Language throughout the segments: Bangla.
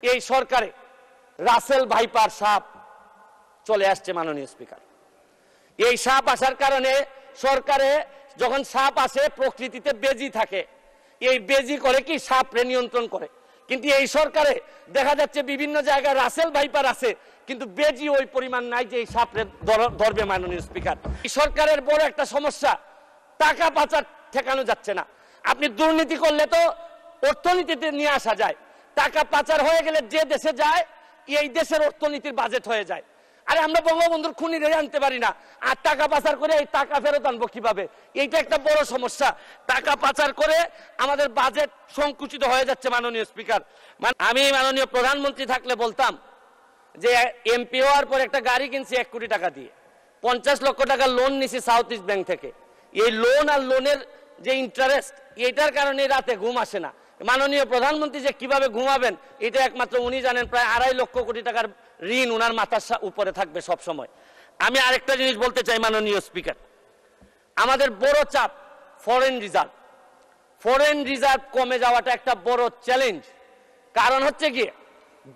এই সরকারে রাসেল ভাইপার সাপ চলে আসছে মাননীয় স্পিকার। এই সাপ আসার কারণে সরকারে যখন সাপ আসে প্রকৃতিতে বেজি থাকে, এই বেজি করে কি সাপরে নিয়ন্ত্রণ করে। কিন্তু এই সরকারে দেখা যাচ্ছে বিভিন্ন জায়গায় রাসেল ভাইপার আছে, কিন্তু বেজি ওই পরিমাণ নাই যে এই সাপরে ধরবে। মাননীয় স্পিকার, এই সরকারের বড় একটা সমস্যা, টাকা পাচার ঠেকানো যাচ্ছে না। আপনি দুর্নীতি করলে তো অর্থনীতিতে নিয়ে আসা যায়, টাকা পাচার হয়ে গেলে যে দেশে যায় এই দেশের অর্থনীতির বাজেট হয়ে যায়। আরে আমরা বঙ্গবন্ধুর খুনিরে আনতে পারি না, আর টাকা পাচার করে এই টাকা ফেরত আনবো কিভাবে? এইটা একটা বড় সমস্যা। টাকা পাচার করে আমাদের বাজেট সংকুচিত হয়ে যাচ্ছে মাননীয় স্পিকার। আমি মাননীয় প্রধানমন্ত্রী থাকলে বলতাম যে এমপি হওয়ার পর একটা গাড়ি কিনছি 1 কোটি টাকা দিয়ে, 50 লক্ষ টাকা লোন নিছি সাউথ ইস্ট ব্যাংক থেকে। এই লোন আর লোনের যে ইন্টারেস্ট, এটার কারণে রাতে ঘুম আসে না। মাননীয় প্রধানমন্ত্রী যে কিভাবে ঘুমাবেন এটা একমাত্র উনি জানেন। প্রায় 2.5 লক্ষ কোটি টাকার ঋণ উনার মাথার উপরে থাকবে সব সময়। আমি আরেকটা জিনিস বলতে চাই মাননীয় স্পিকার, আমাদের বড় চাপ ফরেন রিজার্ভ। ফরেন রিজার্ভ কমে যাওয়াটা একটা বড় চ্যালেঞ্জ। কারণ হচ্ছে কি,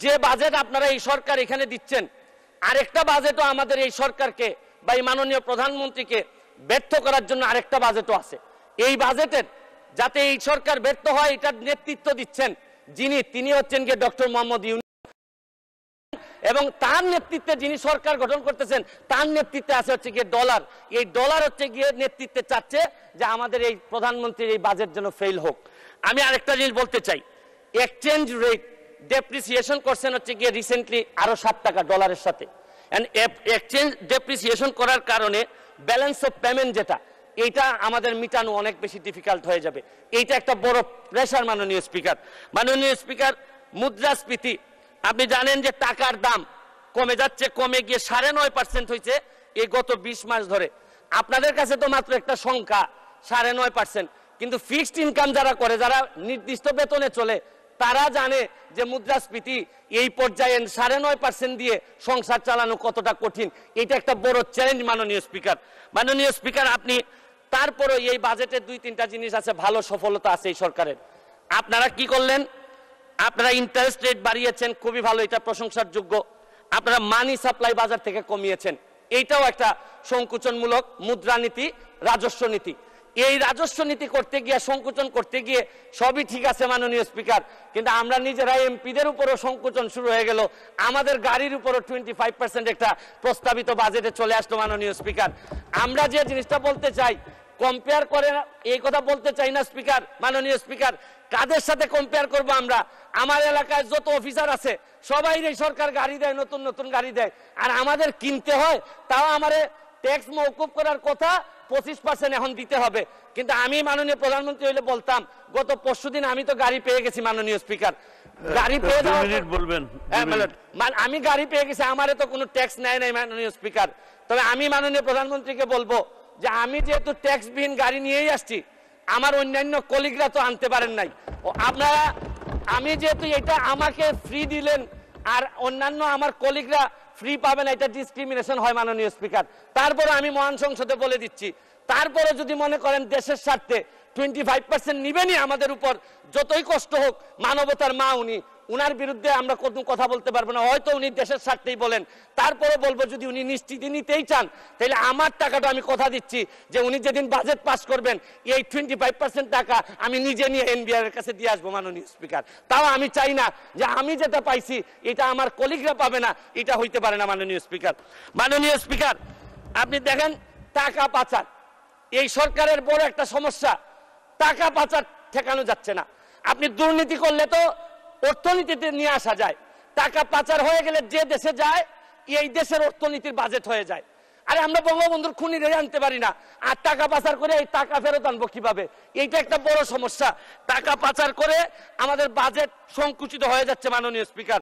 যে বাজেট আপনারা এই সরকার এখানে দিচ্ছেন, আরেকটা বাজেটও আমাদের এই সরকারকে বা এই মাননীয় প্রধানমন্ত্রীকে ব্যর্থ করার জন্য আরেকটা বাজেটও আছে। এই বাজেটের যাতে এই সরকার ব্যর্থ হয় এটার নেতৃত্ব দিচ্ছেন তিনি হচ্ছেন গিয়ে ডক্টর মোহাম্মদ ইউনূস, এবং তার নেতৃত্বে যিনি সরকার গঠন করতেছেন তার নেতৃত্বে আছে হচ্ছে গিয়ে ডলার। এই ডলার হচ্ছে গিয়ে নেতৃত্বে চাচ্ছে যে আমাদের এই প্রধানমন্ত্রীর এই বাজেট যেন ফেল হোক। আমি আরেকটা জিনিস বলতে চাই, এক্সচেঞ্জ রেট ডেপ্রিসিয়েশন করছেন হচ্ছে গিয়ে রিসেন্টলি আরো 7 টাকা ডলারের সাথে। এক্সচেঞ্জ ডেপ্রিসিয়েশন করার কারণে ব্যালেন্স অফ পেমেন্ট যেটা, এইটা আমাদের মিটানো অনেক বেশি ডিফিকাল্ট হয়ে যাবে। এইটা একটা বড় প্রেশার মাননীয় স্পিকার। মাননীয় স্পিকার, মুদ্রাস্ফীতি আপনি জানেন যে টাকার দাম কমে যাচ্ছে, কমে গিয়ে 9.5% হয়েছে এই গত 20 মাস ধরে। আপনাদের কাছে তো মাত্র একটা সংখ্যা 9.5%, কিন্তু ফিক্সড ইনকাম যারা করে, যারা নির্দিষ্ট বেতনে চলে, তারা জানে যে মুদ্রাস্ফীতি এই পর্যায়ে 9.5% দিয়ে সংসার চালানো কতটা কঠিন। এটা একটা বড় চ্যালেঞ্জ মাননীয় স্পিকার। মাননীয় স্পিকার, আপনি তারপরে এই বাজেটে 2-3টা জিনিস আছে, ভালো সফলতা আছে এই সরকারের। আপনারা কি করলেন? আপনারা ইন্টারেস্ট রেট বাড়িয়েছেন, খুবই ভালো, এটা প্রশংসার যোগ্য। আপনারা মানি সাপ্লাই বাজার থেকে কমিয়েছেন, এইটাও একটা সংকুচনমূলক মুদ্রানীতি, রাজস্ব নীতি। এই রাজস্ব নীতি করতে গিয়ে, সংকুচন করতে গিয়ে সবই ঠিক আছে মাননীয় স্পিকার, কিন্তু আমরা নিজেরা এমপিদের উপরও সংকুচন শুরু হয়ে গেল। আমাদের গাড়ির উপরও 25% একটা প্রস্তাবিত বাজেটে চলে আসলো মাননীয় স্পিকার। আমরা যে জিনিসটা বলতে চাই, কম্পেয়ার করে এই কথা বলতে চাই না স্পিকার। মাননীয় স্পিকার, কাদের সাথে কম্পেয়ার করব আমরা? আমার এলাকায় যত অফিসার আছে সবাই এই সরকার গাড়ি দেয়, নতুন নতুন গাড়ি দেয়, আর আমাদের কিনতে হয়। তাও আমারে ট্যাক্স মওকুফ করার কথা 25% এখন দিতে হবে। কিন্তু আমি মাননীয় প্রধানমন্ত্রী হইলে বলতাম, গত পরশুদিন আমি তো গাড়ি পেয়ে গেছি মাননীয় স্পিকার। গাড়ি পেয়ে যাওয়া বলবেন, আমি গাড়ি পেয়ে গেছি, আমারে তো কোনো ট্যাক্স নেয় নাই মাননীয় স্পিকার। তবে আমি মাননীয় প্রধানমন্ত্রীকে বলবো যে আমি যেহেতু ট্যাক্সবিহীন গাড়ি নিয়েই আসছি, আমার অন্যান্য কলিগরা তো আনতে পারেন নাই। আপনারা, আমি যেহেতু এটা আমাকে ফ্রি দিলেন আর অন্যান্য আমার কলিগরা ফ্রি পাবেন, এটা ডিসক্রিমিনেশন হয় মাননীয় স্পিকার। তারপরে আমি মহান সংসদে বলে দিচ্ছি, তারপরে যদি মনে করেন দেশের স্বার্থে 25% নিবেনই আমাদের উপর, যতই কষ্ট হোক, মানবতার মা উনি, উনার বিরুদ্ধে আমরা কোনো কথা বলতে পারবো না। হয়তো উনি দেশের স্বার্থেই বলেন, তারপরে বলবো যদি উনি নিশ্চিতি নিতেই চান, তাহলে আমার টাকাটা আমি কথা দিচ্ছি যে উনি যেদিন বাজেট পাস করবেন এই 25% টাকা আমি নিজে নিয়ে এনবিআর এর কাছে দিয়ে আসবো মাননীয় স্পিকার। তাও আমি চাই না যে আমি যেটা পাইছি এটা আমার কলিগরা পাবে না, এটা হইতে পারে না মাননীয় স্পিকার। মাননীয় স্পিকার, আপনি দেখেন টাকা পাচার এই সরকারের বড় একটা সমস্যা, টাকা পাচার ঠেকানো যাচ্ছে না। আপনি দুর্নীতি করলে তো অর্থনীতিতে নিয়ে আসা যায়, টাকা পাচার হয়ে গেলে যে দেশে যায় এই দেশের অর্থনীতির বাজেট হয়ে যায়। আরে আমরা বঙ্গবন্ধুর খুনিরে আনতে পারি না, আর টাকা পাচার করে এই টাকা ফেরত আনবো কিভাবে? এইটা একটা বড় সমস্যা। টাকা পাচার করে আমাদের বাজেট সংকুচিত হয়ে যাচ্ছে মাননীয় স্পিকার।